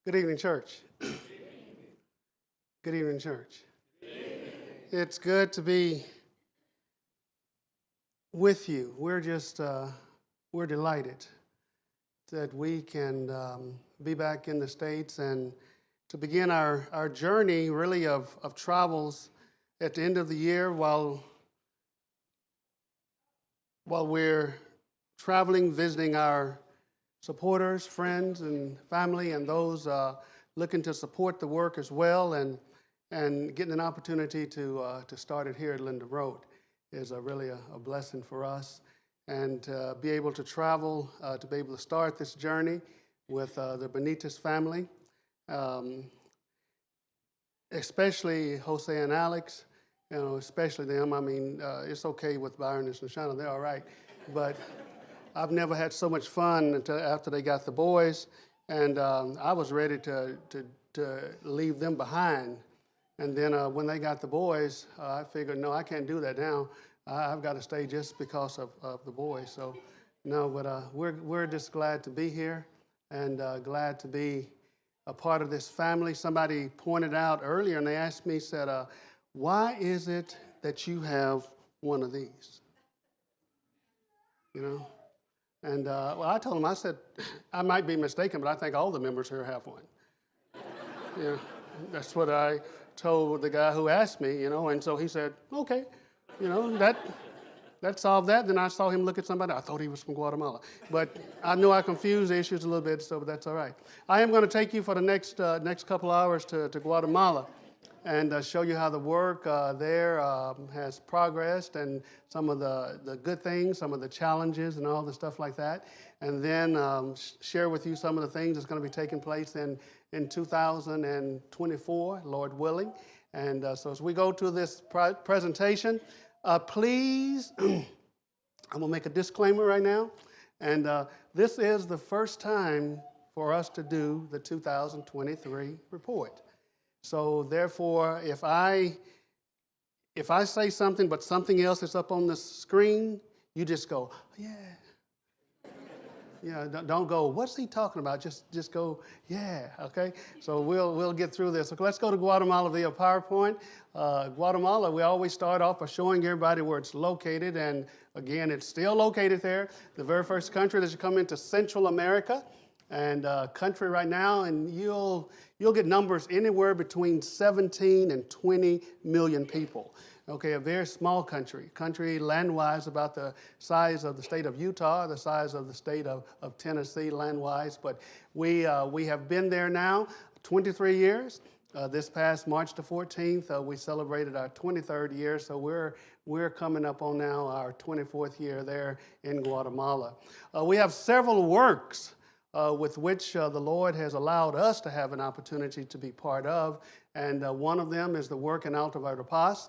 Good evening, church. Good evening, church. It's good to be with you. We're delighted that we can be back in the States and to begin our journey really of travels at the end of the year while we're traveling, visiting our supporters, friends, and family, and those looking to support the work as well, and getting an opportunity to start it here at Linder Road is really a blessing for us, and to be able to travel, to be able to start this journey with the Benitez family, especially Jose and Alex, especially them. I mean, it's okay with Byron and Shoshana, they're all right, but I've never had so much fun until after they got the boys, and I was ready to leave them behind. And then when they got the boys, I figured, no, I can't do that now. I've got to stay just because of the boys. So, no, but we're just glad to be here and glad to be a part of this family. Somebody pointed out earlier, and they asked me, said, why is it that you have one of these? And I told him, I said, I might be mistaken, but I think all the members here have one. That's what I told the guy who asked me, and so he said, okay, that solved that. Then I saw him look at somebody. I thought he was from Guatemala. But I knew I confused the issues a little bit, so that's all right. I am going to take you for the next couple hours to Guatemala and show you how the work there has progressed and some of the good things, some of the challenges and all the stuff like that. And then share with you some of the things that's going to be taking place in 2024, Lord willing. And so as we go to this presentation, please, I'm going to make a disclaimer right now. And this is the first time for us to do the 2023 report. So therefore, if I say something but something else is up on the screen, you just go, yeah. Don't go, what's he talking about? Just go, yeah, okay? So we'll get through this. So let's go to Guatemala via PowerPoint. Guatemala, we always start off by showing everybody where it's located, and again, it's still located there. The very first country that you come into Central America, and country right now, and you'll get numbers anywhere between 17 and 20 million people. Okay, a very small country land-wise about the size of the state of Utah, the size of the state of Tennessee land-wise, but we have been there now 23 years. This past March the 14th, we celebrated our 23rd year, so we're coming up on now our 24th year there in Guatemala. We have several works with which the Lord has allowed us to have an opportunity to be part of, and one of them is the work in Alto Verapaz.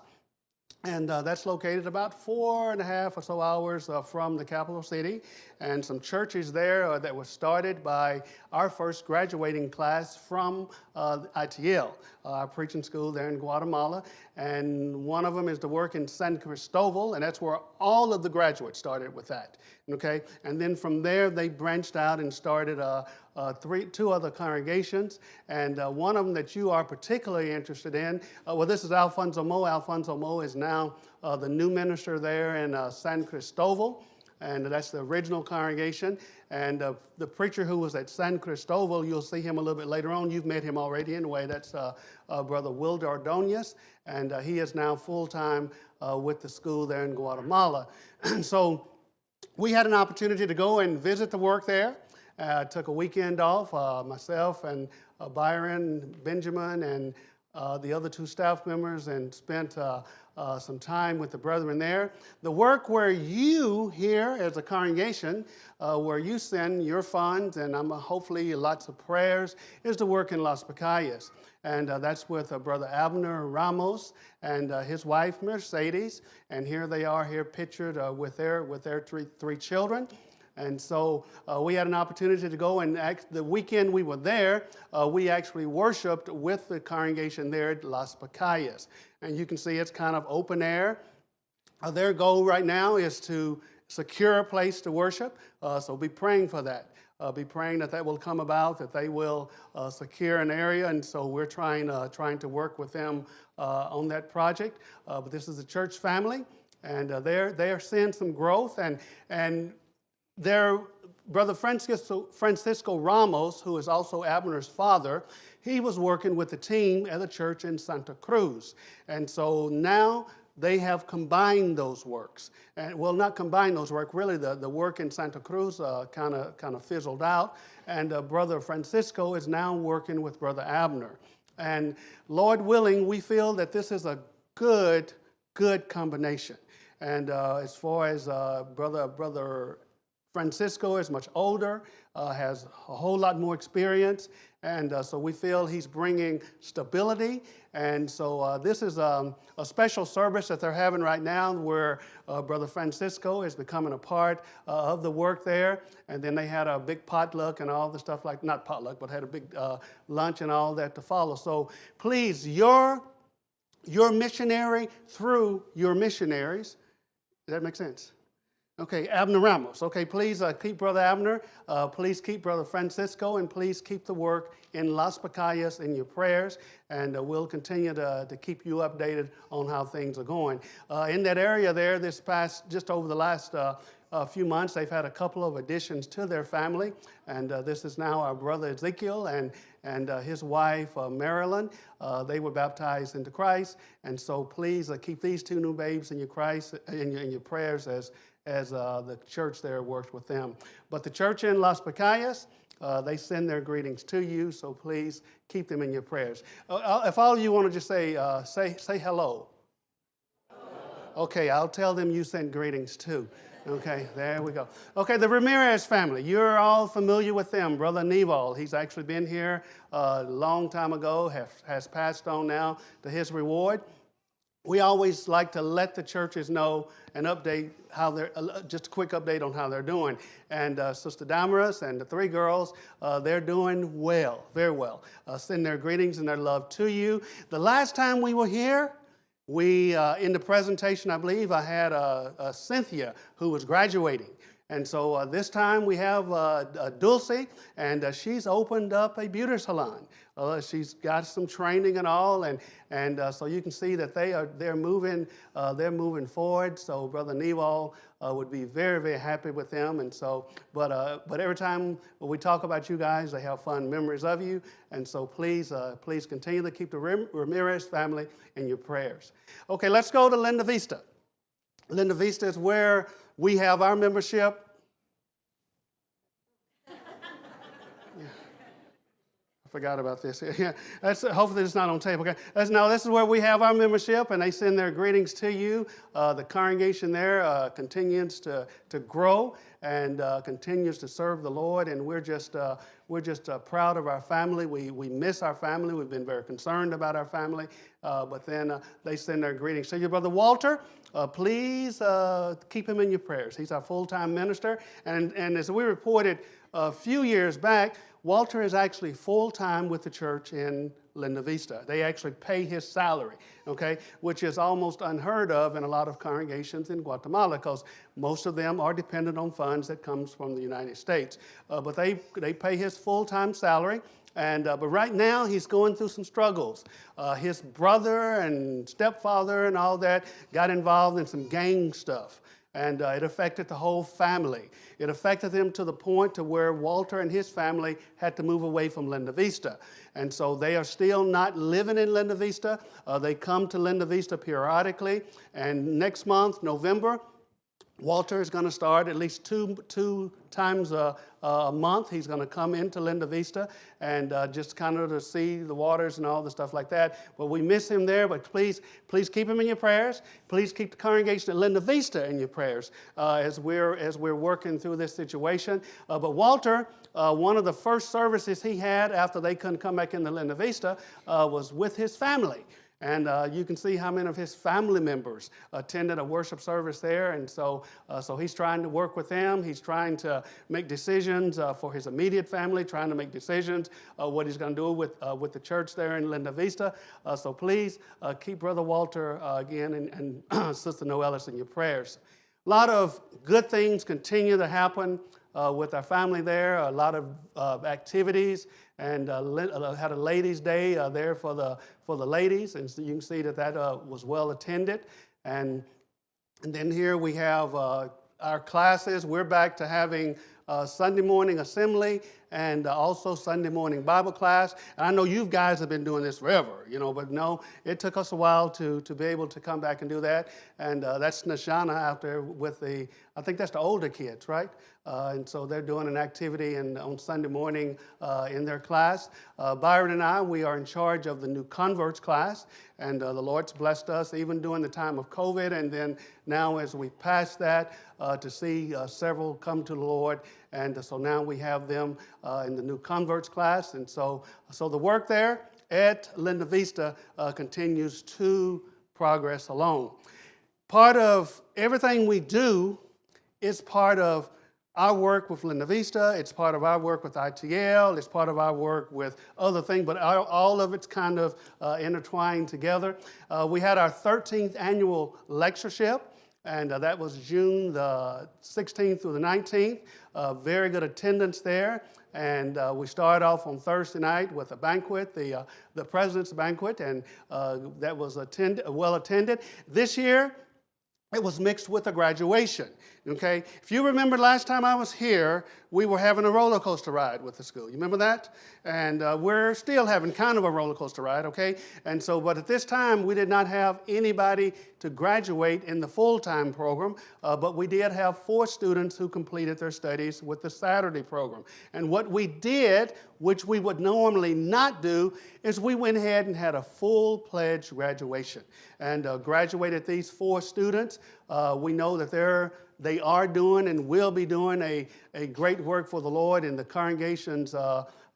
And that's located about 4.5 or so hours from the capital city, and some churches there that were started by our first graduating class from ITL, our preaching school there in Guatemala. And one of them is the work in San Cristobal, and that's where all of the graduates started with that. Okay, and then from there they branched out and started two other congregations, and one of them that you are particularly interested in, this is Alfonso Mo. Alfonso Mo is now the new minister there in San Cristobal, and that's the original congregation. And the preacher who was at San Cristobal, you'll see him a little bit later on. You've met him already anyway. That's Brother Wilder Ordonez, and he is now full-time with the school there in Guatemala. So we had an opportunity to go and visit the work there. Took a weekend off, myself and Byron, Benjamin, and the other two staff members, and spent some time with the brethren there. The work where you here as a congregation, where you send your funds and hopefully lots of prayers, is the work in Las Pacayas. And that's with Brother Abner Ramos and his wife Mercedes. And here they are here pictured with their three children. And so we had an opportunity to go, and the weekend we were there, we actually worshiped with the congregation there at Las Pacayas. And you can see it's kind of open air. Their goal right now is to secure place to worship. So be praying for that. Be praying that will come about, that they will secure an area, and so we're trying to work with them on that project. But this is a church family, and they're seeing some growth, and their brother Francisco Ramos, who is also Abner's father, he was working with the team at the church in Santa Cruz, and so now they have combined those works. And well, not combined those work, really the work in Santa Cruz kind of fizzled out. And Brother Francisco is now working with Brother Abner. And Lord willing, we feel that this is a good combination. And as far as Brother Francisco is much older, has a whole lot more experience, and so we feel he's bringing stability. And so this is a special service that they're having right now where Brother Francisco is becoming a part of the work there. And then they had a big potluck and all the stuff like, not potluck, but had a big lunch and all that to follow. So please, your missionary through your missionaries. Does that make sense? Okay, Abner Ramos. Okay, please keep Brother Abner. Please keep Brother Francisco, and please keep the work in Las Pacayas in your prayers. And we'll continue to keep you updated on how things are going. In that area there, just over the last few months, they've had a couple of additions to their family. And this is now our brother Ezekiel and his wife Marilyn. They were baptized into Christ. And so please keep these two new babes in your prayers as the church there works with them. But the church in Las Pacayas, they send their greetings to you, so please keep them in your prayers. If all of you want to just say hello. Okay, I'll tell them you sent greetings too. Okay, there we go. Okay, the Ramirez family, you're all familiar with them. Brother Neval, he's actually been here a long time ago, has passed on now to his reward. We always like to let the churches know and update how they're, just a quick update on how they're doing. And Sister Damaris and the three girls, they're doing well, very well. Send their greetings and their love to you. The last time we were here, in the presentation, I believe, I had Cynthia who was graduating. And so this time we have Dulce, and she's opened up a beauty salon. She's got some training and all, and so you can see that they're moving forward. So Brother Neval would be very, very happy with them. And so, but every time we talk about you guys, they have fond memories of you. And so please continue to keep the Ramirez family in your prayers. Okay, let's go to Linda Vista. Linda Vista is where we have our membership. Yeah. I forgot about this. Yeah, hopefully it's not on tape. Okay, this is where we have our membership, and they send their greetings to you. The congregation there continues to grow and continues to serve the Lord, and we're just proud of our family. We miss our family. We've been very concerned about our family, but then they send their greetings to you. Brother Walter, please keep him in your prayers. He's our full-time minister, and as we reported a few years back, Walter is actually full-time with the church in Linda Vista. They actually pay his salary, okay, which is almost unheard of in a lot of congregations in Guatemala because most of them are dependent on funds that comes from the United States. But they pay his full-time salary. But right now, he's going through some struggles. His brother and stepfather and all that got involved in some gang stuff, and it affected the whole family. It affected them to the point to where Walter and his family had to move away from Linda Vista. And so they are still not living in Linda Vista. They come to Linda Vista periodically, and next month, November, Walter is going to start at least two times a month. He's going to come into Linda Vista and just kind of to see the waters and all the stuff like that. But we miss him there, but please keep him in your prayers. Please keep the congregation at Linda Vista in your prayers as we're working through this situation. But Walter, one of the first services he had after they couldn't come back into Linda Vista was with his family. And you can see how many of his family members attended a worship service there. And so he's trying to work with them. He's trying to make decisions for his immediate family, trying to make decisions what he's going to do with the church there in Linda Vista. So please keep Brother Walter again and Sister Noelis in your prayers. A lot of good things continue to happen with our family there, a lot of activities, and had a ladies' day there for the ladies, and so you can see that was well attended. And then here we have our classes. We're back to having Sunday morning assembly and also Sunday morning Bible class. And I know you guys have been doing this forever, but no, it took us a while to be able to come back and do that. And that's Nashana out there with I think that's the older kids, right? And so they're doing an activity on Sunday morning in their class. Byron and I, we are in charge of the new converts class, and the Lord's blessed us even during the time of COVID, and then now as we pass that, to see several come to the Lord, and so now we have them in the new converts class, and so the work there at Linda Vista continues to progress along. Part of everything we do is part of our work with Linda Vista, it's part of our work with ITL, it's part of our work with other things, but all of it's kind of intertwined together. We had our 13th annual lectureship, and that was June the 16th through the 19th. Very good attendance there, and we started off on Thursday night with a banquet, the President's Banquet, and that was well attended. This year, it was mixed with a graduation, okay? If you remember last time I was here, we were having a roller coaster ride with the school. You remember that? And we're still having kind of a roller coaster ride, okay? And so, but at this time, we did not have anybody to graduate in the full-time program, but we did have 4 students who completed their studies with the Saturday program. And what we did, which we would normally not do, is we went ahead and had a full-pledged graduation and graduated these 4 students. We know that they are doing and will be doing a great work for the Lord in the congregations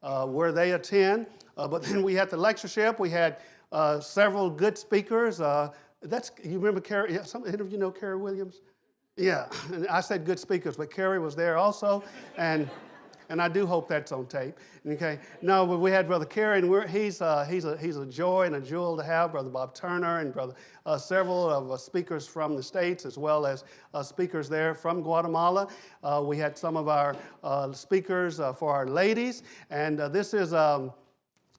where they attend. But then we had the lectureship. We had several good speakers. You remember Carrie? Yeah, any of you know Carrie Williams? Yeah, and I said good speakers, but Carrie was there also, and I do hope that's on tape. Okay, no, but we had Brother Kerry, and he's a joy and a jewel to have. Brother Bob Turner and several of speakers from the States, as well as speakers there from Guatemala. We had some of our speakers for our ladies, and this is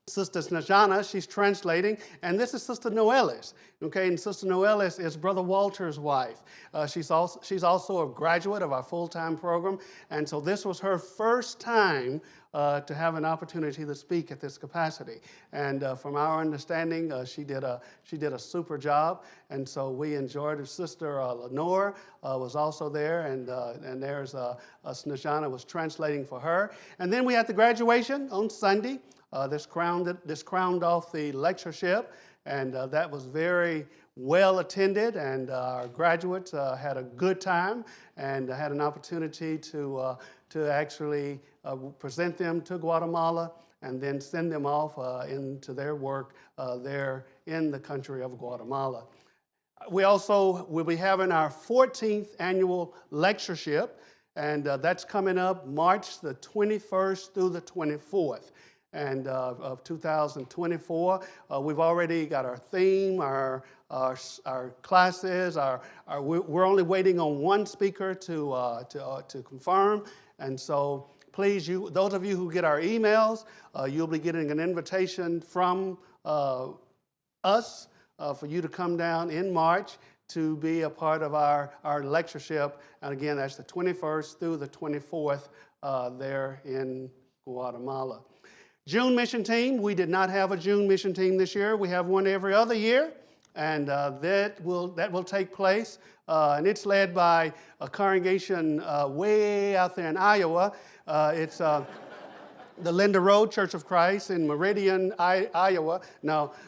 Sister Snejana, she's translating, and this is Sister Noelis. Okay, and Sister Noelis is Brother Walter's wife. She's also a graduate of our full-time program, and so this was her first time to have an opportunity to speak at this capacity. And from our understanding, she did a super job, and so we enjoyed her. Sister Lenore was also there, and there's Snejana was translating for her. And then we had the graduation on Sunday. This crowned off the lectureship, and that was very well attended, and our graduates had a good time and had an opportunity to actually present them to Guatemala and then send them off into their work there in the country of Guatemala. We also will be having our 14th annual lectureship, and that's coming up March the 21st through the 24th. And of 2024, we've already got our theme, our classes. We're only waiting on one speaker to confirm. And so, please, those of you who get our emails, you'll be getting an invitation from us for you to come down in March to be a part of our lectureship. And again, that's the 21st through the 24th there in Guatemala. June mission team, we did not have a June mission team this year. We have one every other year, and that will take place. And it's led by a congregation way out there in Iowa. It's the Linder Road Church of Christ in Meridian,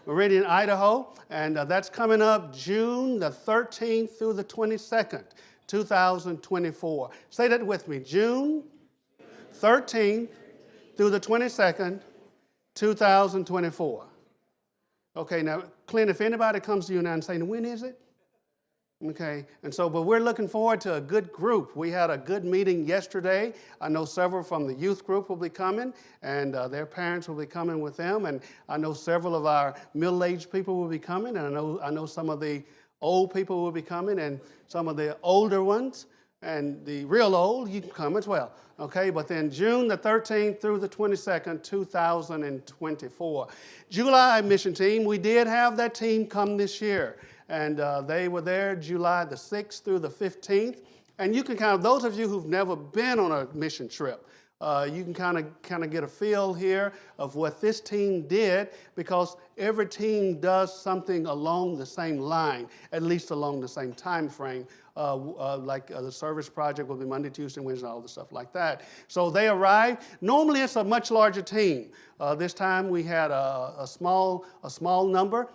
Meridian, Idaho. And that's coming up June the 13th through the 22nd, 2024. Say that with me, June 13th through the 22nd, 2024. Okay, now, Clint, if anybody comes to you now and saying, when is it? Okay, and so, but we're looking forward to a good group. We had a good meeting yesterday. I know several from the youth group will be coming, and their parents will be coming with them. And I know several of our middle-aged people will be coming, and I know some of the old people will be coming, and some of the older ones, and the real old, you can come as well. Okay, but then June the 13th through the 22nd, 2024. July mission team, we did have that team come this year. And they were there July the 6th through the 15th. And you can those of you who've never been on a mission trip, you can kind of get a feel here of what this team did, because every team does something along the same line, at least along the same time frame. Like the service project will be Monday, Tuesday, Wednesday, all the stuff like that. So they arrived. Normally it's a much larger team. This time we had a small number.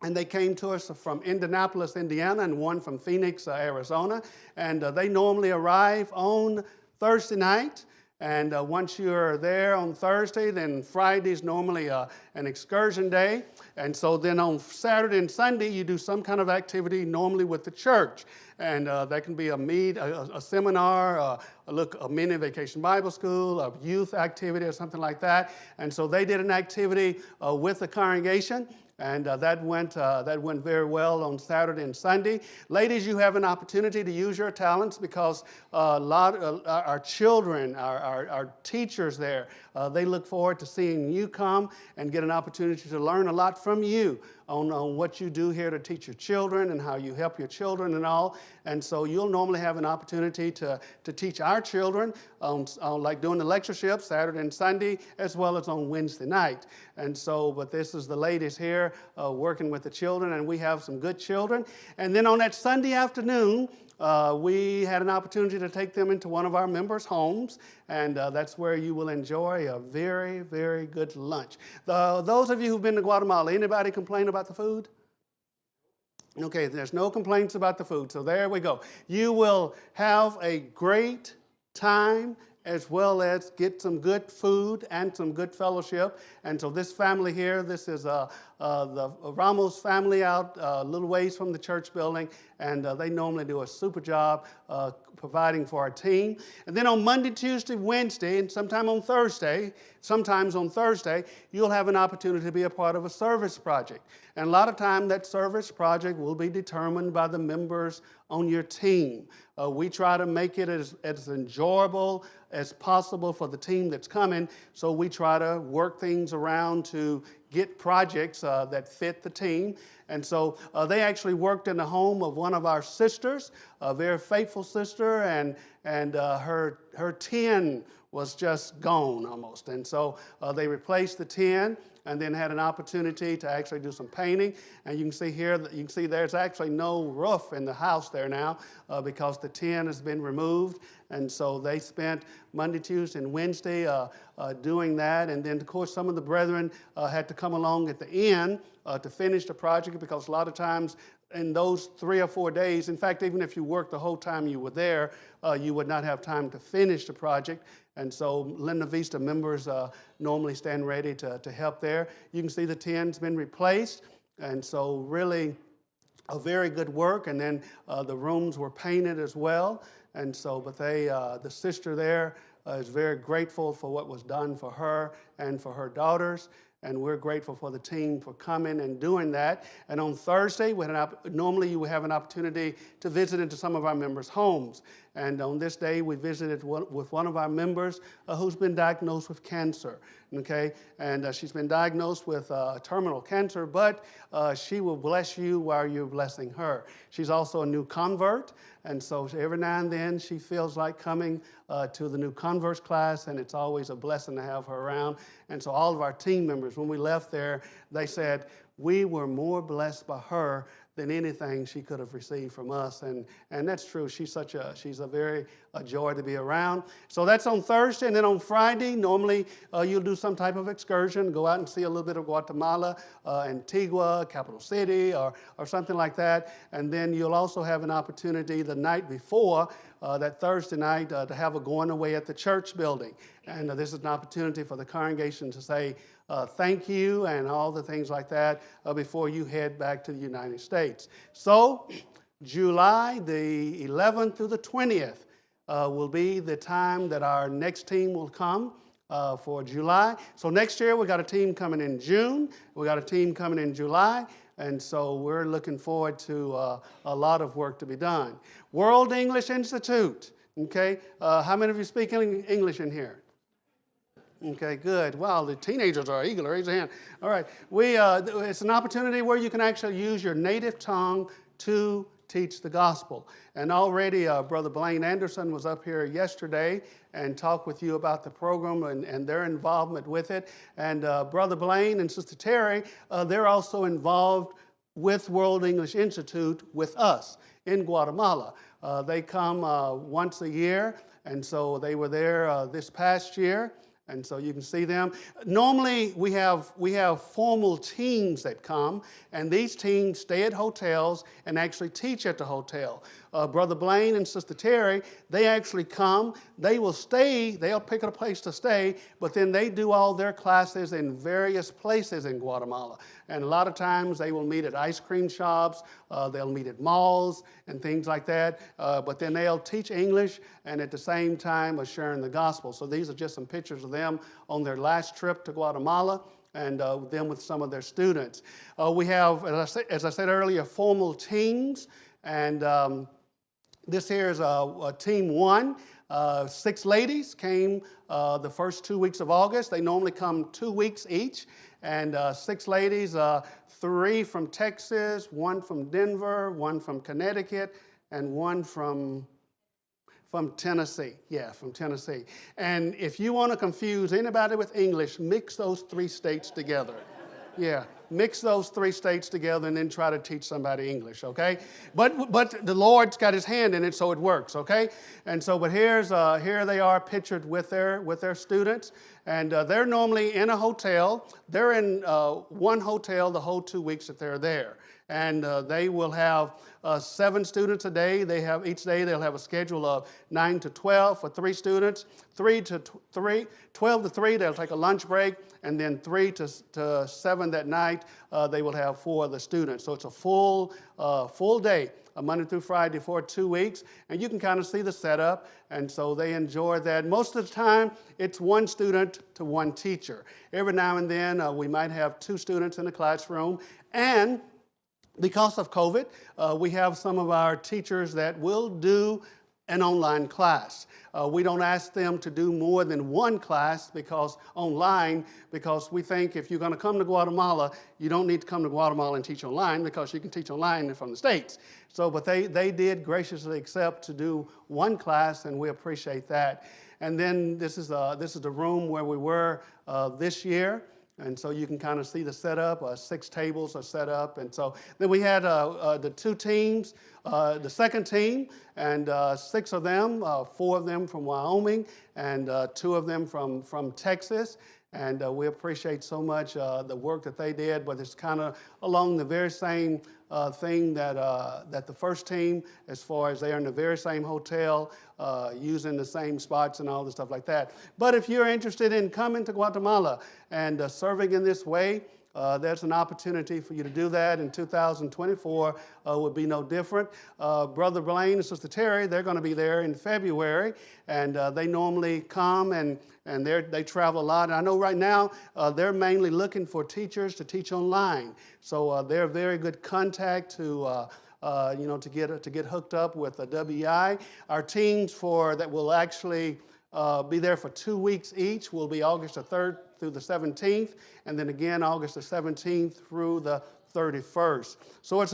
And they came to us from Indianapolis, Indiana, and one from Phoenix, Arizona. And they normally arrive on Thursday night. And once you're there on Thursday, then Friday's normally an excursion day. And so then on Saturday and Sunday, you do some kind of activity normally with the church. And that can be a seminar, a mini vacation Bible school, a youth activity, or something like that. And so they did an activity with the congregation. And that went very well on Saturday and Sunday. Ladies, you have an opportunity to use your talents, because our children, our teachers there, they look forward to seeing you come and get an opportunity to learn a lot from you on what you do here to teach your children and how you help your children and all. And so you'll normally have an opportunity to teach our children on like doing the lectureship Saturday and Sunday, as well as on Wednesday night. And so, but this is the ladies here working with the children, and we have some good children. And then on that Sunday afternoon, we had an opportunity to take them into one of our members' homes, and that's where you will enjoy a very, very good lunch. Those of you who've been to Guatemala, anybody complain about the food? Okay, there's no complaints about the food, so there we go. You will have a great time, as well as get some good food and some good fellowship. And so this family here, this is the Ramos family out a little ways from the church building, and they normally do a super job providing for our team. And then on Monday, Tuesday, Wednesday, and sometimes on Thursday, you'll have an opportunity to be a part of a service project. And a lot of time that service project will be determined by the members on your team. We try to make it as enjoyable as possible for the team that's coming, so we try to work things around to get projects that fit the team. And so they actually worked in the home of one of our sisters, a very faithful sister, and her tin was just gone almost. And so they replaced the tin and then had an opportunity to actually do some painting. And you can see here, there's actually no roof in the house there now because the tin has been removed. And so they spent Monday, Tuesday, and Wednesday doing that. And then, of course, some of the brethren had to come along at the end to finish the project, because a lot of times in those 3 or 4 days, in fact, even if you worked the whole time you were there, you would not have time to finish the project. And so Linda Vista members normally stand ready to help there. You can see the tin's been replaced, and so really a very good work. And then the rooms were painted as well. And so, but the sister there is very grateful for what was done for her and for her daughters. And we're grateful for the team for coming and doing that. And on Thursday, normally you would have an opportunity to visit into some of our members' homes. And on this day, we visited with one of our members who's been diagnosed with cancer. Okay, and she's been diagnosed with terminal cancer, but she will bless you while you're blessing her. She's also a new convert, and so every now and then she feels like coming to the new converts class, and it's always a blessing to have her around. And so all of our team members, when we left there, they said, we were more blessed by her than anything she could have received from us. And that's true. She's a very joy to be around. So that's on Thursday. And then on Friday, normally you'll do some type of excursion, go out and see a little bit of Guatemala, Antigua, capital city, or something like that. And then you'll also have an opportunity the night before, that Thursday night, to have a going away at the church building. And this is an opportunity for the congregation to say thank you and all the things like that before you head back to the United States. So July the 11th through the 20th will be the time that our next team will come. for July. So next year we got a team coming in June. We got a team coming in July. And so we're looking forward to a lot of work to be done. World English Institute. Okay. How many of you speak English in here? Okay, good. Wow, the teenagers are eager. Raise your hand. All right. It's an opportunity where you can actually use your native tongue to teach the gospel. And already Brother Blaine Anderson was up here yesterday and talked with you about the program and their involvement with it. And Brother Blaine and Sister Terry, they're also involved with World English Institute with us in Guatemala. They come once a year, and so they were there this past year. And so you can see them. Normally, we have formal teams that come, and these teams stay at hotels and actually teach at the hotel. Brother Blaine and Sister Terry, they actually come. They will stay. They'll pick a place to stay, but then they do all their classes in various places in Guatemala. And a lot of times they will meet at ice cream shops. They'll meet at malls and things like that. But then they'll teach English and at the same time sharing the gospel. So these are just some pictures of them on their last trip to Guatemala, and them with some of their students. We have, as I said earlier, formal teams, and this here is team 1. 6 ladies came the first 2 weeks of August. They normally come 2 weeks each, and 6 ladies, 3 from Texas, 1 from Denver, 1 from Connecticut, and 1 from Tennessee. Yeah, from Tennessee. And if you want to confuse anybody with English, mix those 3 states together. Yeah, mix those 3 states together and then try to teach somebody English, okay? But the Lord's got his hand in it, so it works, okay? And so, but here they are pictured with their students, and they're normally in a hotel. They're in one hotel the whole 2 weeks that they're there. And they will have 7 students a day. Each day they'll have a schedule of 9 to 12 for 3 students, 12 to 3, they'll take a lunch break, and then 3 to 7 that night they will have 4 of the students. So it's a full day, Monday through Friday for 2 weeks, and you can kind of see the setup, and so they enjoy that. Most of the time, it's 1 student to 1 teacher. Every now and then, we might have 2 students in the classroom, and because of COVID, we have some of our teachers that will do an online class. We don't ask them to do more than 1 class because we think if you're going to come to Guatemala, you don't need to come to Guatemala and teach online because you can teach online from the States. So, but they did graciously accept to do 1 class, and we appreciate that. And then this is the room where we were this year. And so you can kind of see the setup. 6 tables are set up. And so then we had the 2 teams, the second team, and 6 of them, 4 of them from Wyoming, and 2 of them from Texas. And we appreciate so much the work that they did, but it's kind of along the very same thing that the first team, as far as they're in the very same hotel, using the same spots and all the stuff like that. But if you're interested in coming to Guatemala and serving in this way, there's an opportunity for you to do that. In 2024 would be no different. Brother Blaine and Sister Terry, they're going to be there in February, and they normally come and they travel a lot. And I know right now they're mainly looking for teachers to teach online. So they're a very good contact to get hooked up with a WEI. Our teams that will actually be there for 2 weeks each will be August the 3rd through the 17th, and then again August the 17th through the 31st. So it's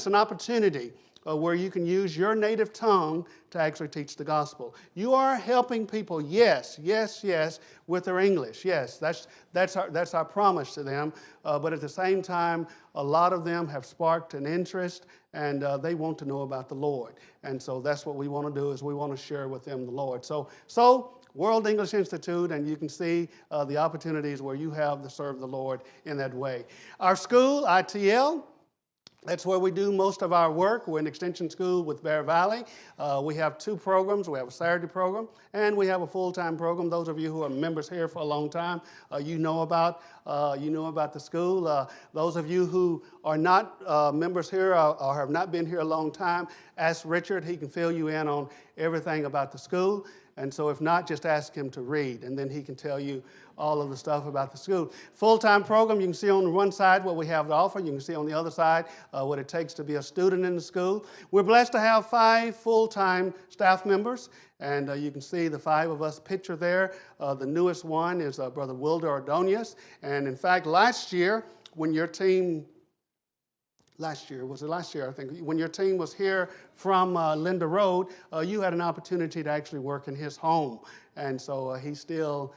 an opportunity where you can use your native tongue to actually teach the gospel. You are helping people, yes, with their English. Yes, that's our promise to them. But at the same time, a lot of them have sparked an interest, and they want to know about the Lord. And so that's what we want to do, is we want to share with them the Lord. So World English Institute, and you can see the opportunities where you have to serve the Lord in that way. Our school, ITL, that's where we do most of our work. We're an extension school with Bear Valley. We have 2 programs. We have a Saturday program, and we have a full-time program. Those of you who are members here for a long time, you know about the school. Those of you who are not members here or have not been here a long time, ask Richard. He can fill you in on everything about the school. And so if not, just ask him to read, and then he can tell you all of the stuff about the school. Full-time program, you can see on one side what we have to offer. You can see on the other side what it takes to be a student in the school. We're blessed to have 5 full-time staff members, and you can see the 5 of us pictured there. The newest one is Brother Wilder Ordonez, and in fact, last year, when your team last year, I think, when your team was here from Linder Road, you had an opportunity to actually work in his home. And so he's still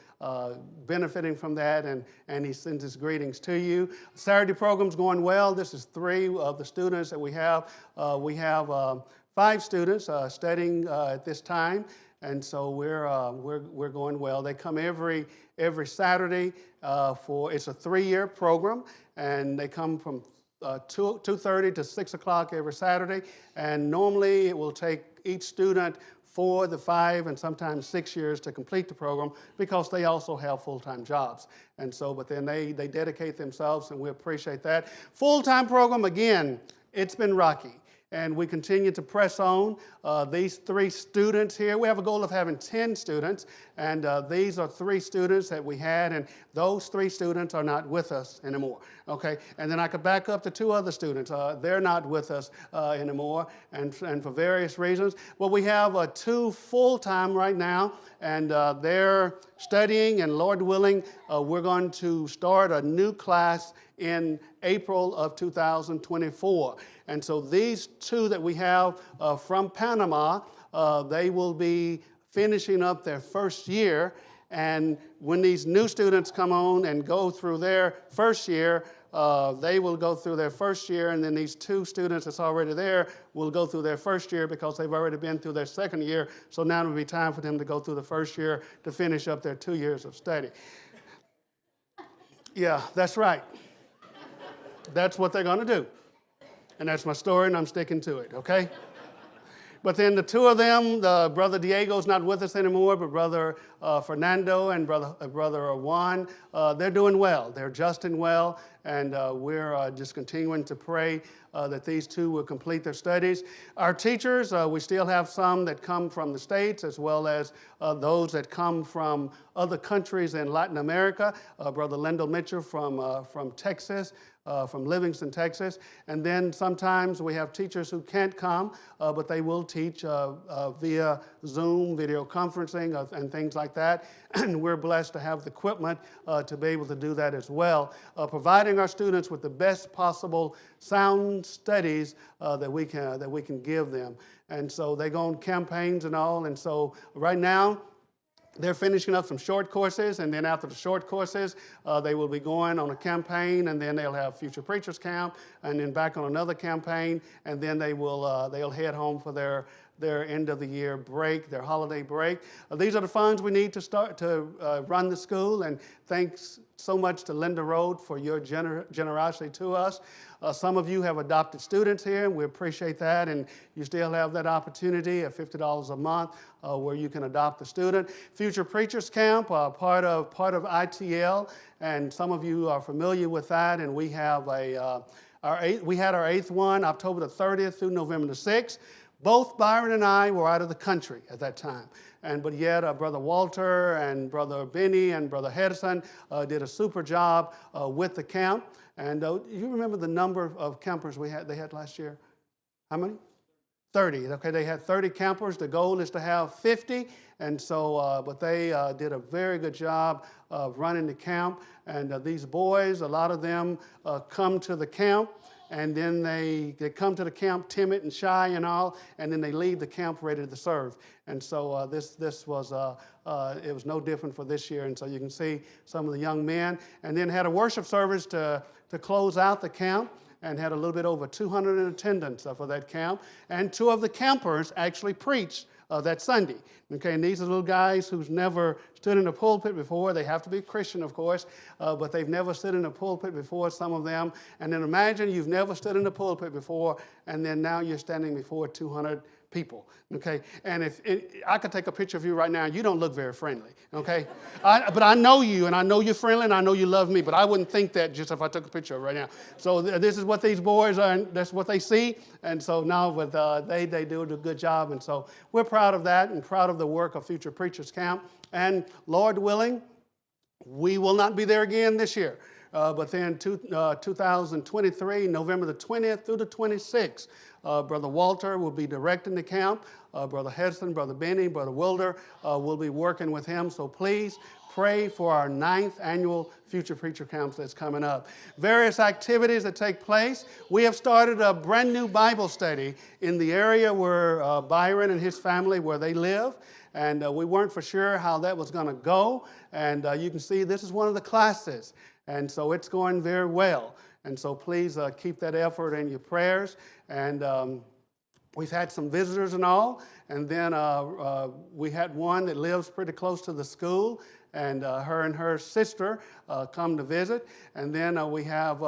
benefiting from that, and he sends his greetings to you. Saturday program's going well. This is 3 of the students that we have. We have 5 students studying at this time, and so we're going well. They come every Saturday it's a 3-year program, and they come from 2:30 to 6 o'clock every Saturday, and normally it will take each student 4 to 5 and sometimes 6 years to complete the program because they also have full-time jobs. And so, but then they dedicate themselves, and we appreciate that. Full-time program, again, it's been rocky. And we continue to press on. These 3 students here, we have a goal of having 10 students, and these are 3 students that we had, and those 3 students are not with us anymore, okay? And then I could back up to 2 other students. They're not with us anymore, and for various reasons. But we have 2 full-time right now, and they're studying, and Lord willing, we're going to start a new class in April of 2024. And so these 2 that we have from Panama, they will be finishing up their first year. And when these new students come on and go through their first year, they will go through their first year, and then these 2 students that's already there will go through their first year because they've already been through their second year. So now it will be time for them to go through the first year to finish up their 2 years of study. Yeah, that's right. That's what they're going to do. And that's my story, and I'm sticking to it, okay? But then the 2 of them, Brother Diego's not with us anymore, but Brother Fernando and Brother Juan, they're doing well. They're adjusting well, and we're just continuing to pray that these 2 will complete their studies. Our teachers, we still have some that come from the States, as well as those that come from other countries in Latin America. Brother Lendell Mitchell from Texas, from Livingston, Texas. And then sometimes we have teachers who can't come, but they will teach via Zoom, video conferencing, and things like that. And we're blessed to have the equipment to be able to do that as well, providing our students with the best possible sound studies that we can give them. And so they go on campaigns and all. And so right now, they're finishing up some short courses, and then after the short courses, they will be going on a campaign, and then they'll have Future Preachers Camp, and then back on another campaign, and then they'll head home for their end of the year break, their holiday break. These are the funds we need to start to run the school, and thanks so much to Linder Road for your generosity to us. Some of you have adopted students here, and we appreciate that, and you still have that opportunity at $50 a month where you can adopt a student. Future Preachers Camp, part of ITL, and some of you are familiar with that, and we have we had our 8th one, October the 30th through November the 6th. Both Byron and I were out of the country at that time. But yet Brother Walter and Brother Benny and Brother Hedison did a super job with the camp. And you remember the number of campers they had last year? How many? 30. Okay, they had 30 campers. The goal is to have 50. And so, but they did a very good job of running the camp. And these boys, a lot of them come to the camp. And then they come to the camp timid and shy and all, and then they leave the camp ready to serve. And so this was it was no different for this year. And so you can see some of the young men, and then had a worship service to close out the camp, and had a little bit over 200 in attendance for that camp. And 2 of the campers actually preached that Sunday. Okay, and these are little guys who's never stood in a pulpit before. They have to be Christian, of course, but they've never stood in a pulpit before, some of them. And then imagine you've never stood in a pulpit before, and then now you're standing before 200 people, okay? And I could take a picture of you right now, and you don't look very friendly, okay? But I know you, and I know you're friendly, and I know you love me, but I wouldn't think that just if I took a picture of you right now. So this is what these boys are, and that's what they see, and so now they do a good job, and so we're proud of that and proud of the work of Future Preachers Camp, and Lord willing, we will not be there again this year. But then 2023, November the 20th through the 26th, Brother Walter will be directing the camp. Brother Heston, Brother Benny, Brother Wilder will be working with him. So please pray for our 9th annual Future Preacher Camps that's coming up. Various activities that take place. We have started a brand new Bible study in the area where Byron and his family, where they live. And we weren't for sure how that was going to go. And you can see this is one of the classes. And so it's going very well. And so please keep that effort in your prayers. And we've had some visitors and all. And then we had one that lives pretty close to the school. And her and her sister come to visit. And then we have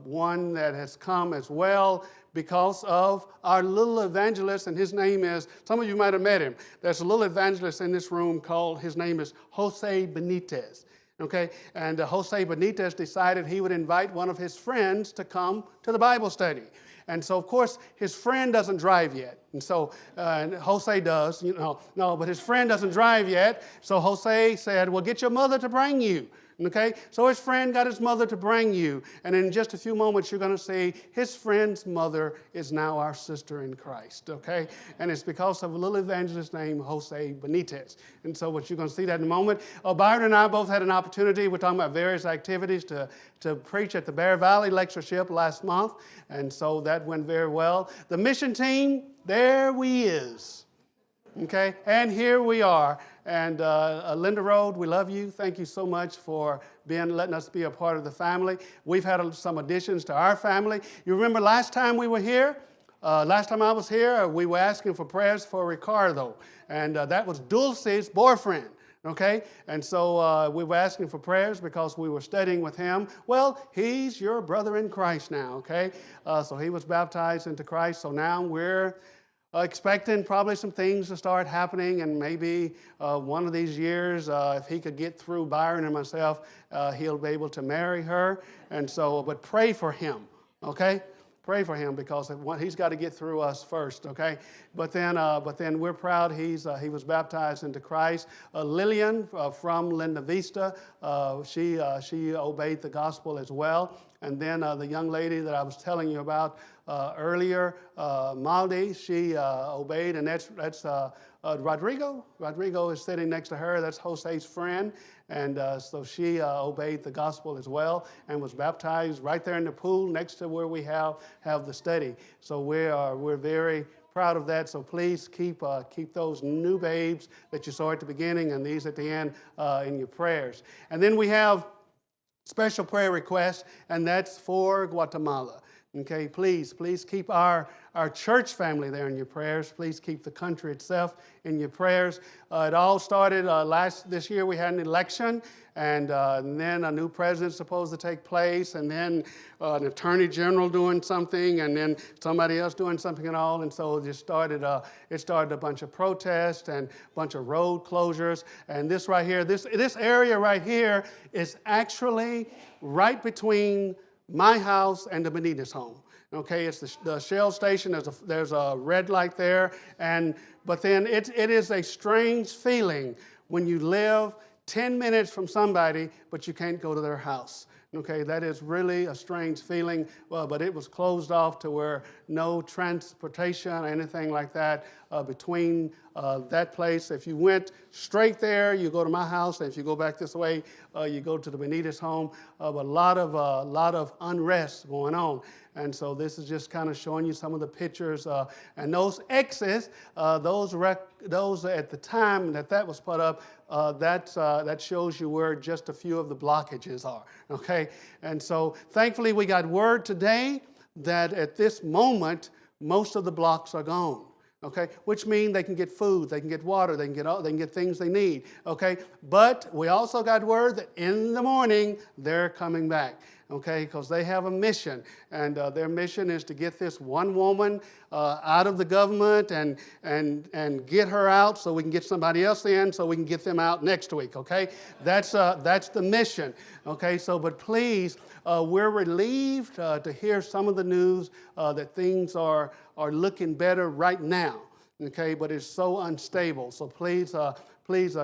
one that has come as well because of our little evangelist, and his name is, some of you might have met him. There's a little evangelist in this room his name is Jose Benitez. Okay, and Jose Benitez decided he would invite one of his friends to come to the Bible study. And so, of course, his friend doesn't drive yet. And so, and Jose does, but his friend doesn't drive yet. So Jose said, well, get your mother to bring you. Okay, so his friend got his mother to bring you. And in just a few moments, you're going to see his friend's mother is now our sister in Christ. Okay, and it's because of a little evangelist named Jose Benitez. And so what you're going to see that in a moment. Byron and I both had an opportunity. We're talking about various activities to preach at the Bear Valley Lectureship last month. And so that went very well. The mission team, there we is. Okay, and here we are. And Linder Road, we love you. Thank you so much for letting us be a part of the family. We've had some additions to our family. You remember last time we were here? Last time I was here, we were asking for prayers for Ricardo. And that was Dulce's boyfriend. Okay, and so we were asking for prayers because we were studying with him. Well, he's your brother in Christ now, okay? So he was baptized into Christ. So now we're expecting probably some things to start happening, and maybe one of these years, if he could get through Byron and myself, he'll be able to marry her. And so, but pray for him, okay? Pray for him because he's got to get through us first, okay? But then we're proud he was baptized into Christ. Lillian from Linda Vista, she obeyed the gospel as well. And then the young lady that I was telling you about earlier, Maldi, she obeyed, and that's Rodrigo. Rodrigo is sitting next to her. That's Jose's friend. And so she obeyed the gospel as well and was baptized right there in the pool next to where we have the study. So we're very proud of that. So please keep those new babes that you saw at the beginning and these at the end in your prayers. And then we have special prayer request, and that's for Guatemala. Okay, please keep our church family there in your prayers. Please keep the country itself in your prayers. It all started this year. We had an election, and then a new president's supposed to take place, and then an attorney general doing something, and then somebody else doing something and all. And so it started a bunch of protests and a bunch of road closures. And this right here, this area right here is actually right between my house and the Benitez home. Okay, it's the Shell station. There's a red light there, but then it is a strange feeling when you live 10 minutes from somebody, but you can't go to their house. Okay, that is really a strange feeling, but it was closed off to where no transportation or anything like that between that place. If you went straight there, you go to my house, and if you go back this way, you go to the Benitez home. But a lot of unrest going on. And so this is just kind of showing you some of the pictures. And those X's, those at the time that was put up, that shows you where just a few of the blockages are, okay? And so thankfully we got word today that at this moment, most of the blocks are gone, okay? Which means they can get food, they can get water, they can get things they need, okay? But we also got word that in the morning, they're coming back. okay, because they have a mission, and their mission is to get this one woman out of the government and get her out so we can get somebody else in so we can get them out next week, okay? That's the mission, okay? So, but please, we're relieved to hear some of the news that things are looking better right now, okay? But it's so unstable. So please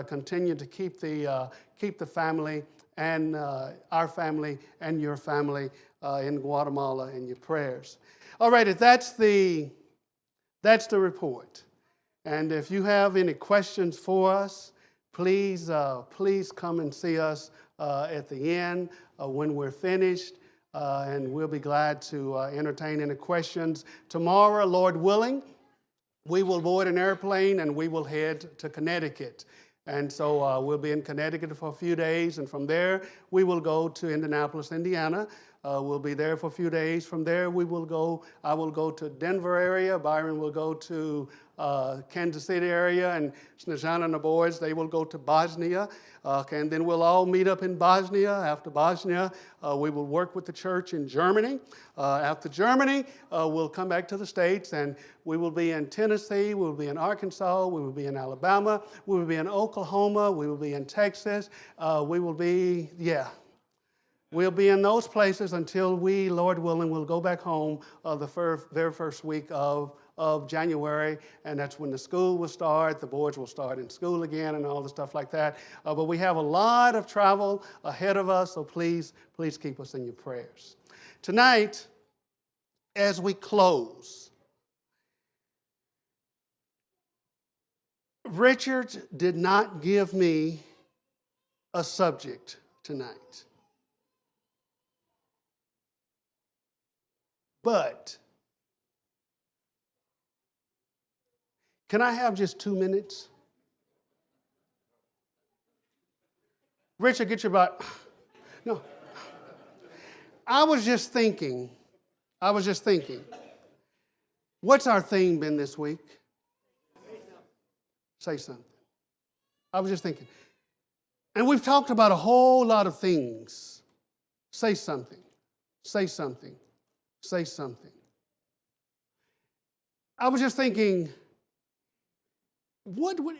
continue to keep the family and our family and your family in Guatemala in your prayers. All right, that's the report. And if you have any questions for us, please come and see us at the end when we're finished, and we'll be glad to entertain any questions. Tomorrow, Lord willing, we will board an airplane and we will head to Connecticut. And so we'll be in Connecticut for a few days, and from there we will go to Indianapolis, Indiana. We'll be there for a few days. From there I will go to Denver area. Byron will go to Kansas City area, and Snezana and the boys, they will go to Bosnia. And then we'll all meet up in Bosnia. After Bosnia, we will work with the church in Germany. After Germany, we'll come back to the States, and we will be in Tennessee, we will be in Arkansas, we will be in Alabama, we will be in Oklahoma, we will be in Texas. We'll be in those places until we, Lord willing, will go back home the very first week of January, and that's when the school will start. The boys will start in school again and all the stuff like that. But we have a lot of travel ahead of us, so please keep us in your prayers. Tonight, as we close, Richard did not give me a subject tonight. But can I have just 2 minutes? Richard, get your butt. No. I was just thinking, what's our theme been this week? Say something. I was just thinking. And we've talked about a whole lot of things. Say something. Say something. Say something. I was just thinking, what would,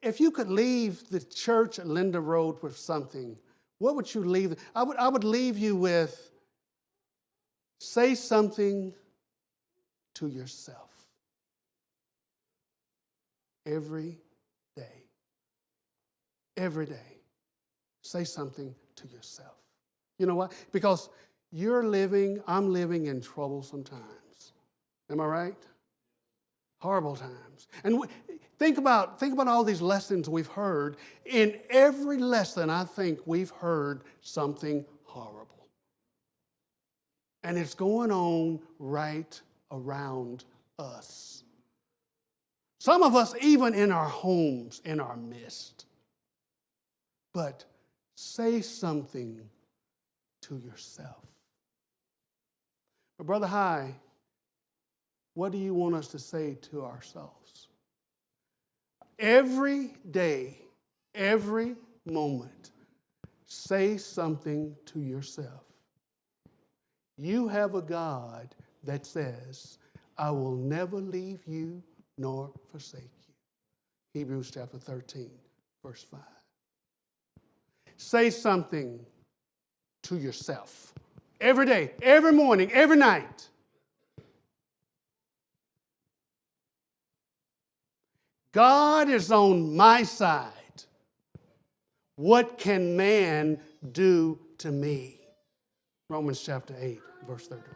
if you could leave the church at Linder Road with something, what would you leave? I would leave you with, say something to yourself every day. Every day. Say something to yourself. You know why? Because I'm living in troublesome times. Am I right? Horrible times. And think about all these lessons we've heard. In every lesson, I think we've heard something horrible. And it's going on right around us. Some of us even in our homes, in our midst. But say something to yourself. But Brother High, what do you want us to say to ourselves? Every day, every moment, say something to yourself. You have a God that says, I will never leave you nor forsake you. Hebrews chapter 13, verse 5. Say something to yourself. Every day, every morning, every night. God is on my side. What can man do to me? Romans chapter 8, verse 31.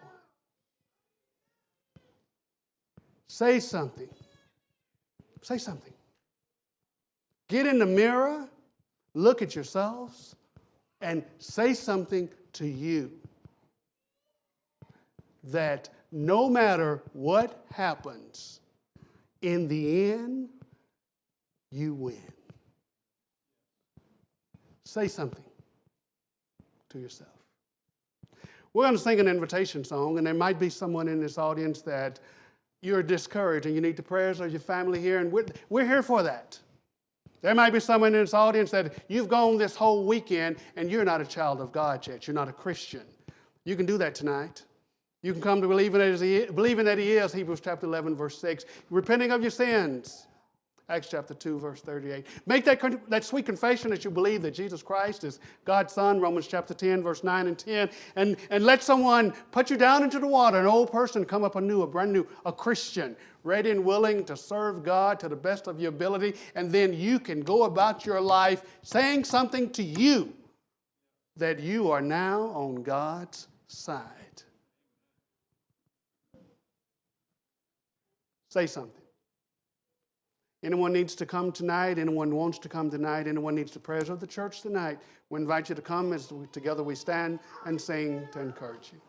Say something. Say something. Get in the mirror, look at yourselves, and say something to you. That no matter what happens, in the end, you win. Say something to yourself. We're going to sing an invitation song, and there might be someone in this audience that you're discouraged and you need the prayers of your family here, and we're here for that. There might be someone in this audience that you've gone this whole weekend and you're not a child of God yet. You're not a Christian. You can do that tonight. You can come to believing that he is, Hebrews chapter 11, verse 6. Repenting of your sins, Acts chapter 2, verse 38. Make that sweet confession that you believe that Jesus Christ is God's Son, Romans chapter 10, verse 9 and 10. And let someone put you down into the water, an old person come up anew, a brand new, a Christian, ready and willing to serve God to the best of your ability. And then you can go about your life saying something to you that you are now on God's side. Say something. Anyone needs to come tonight, anyone wants to come tonight, anyone needs the prayers of the church tonight, we invite you to come as together we stand and sing to encourage you.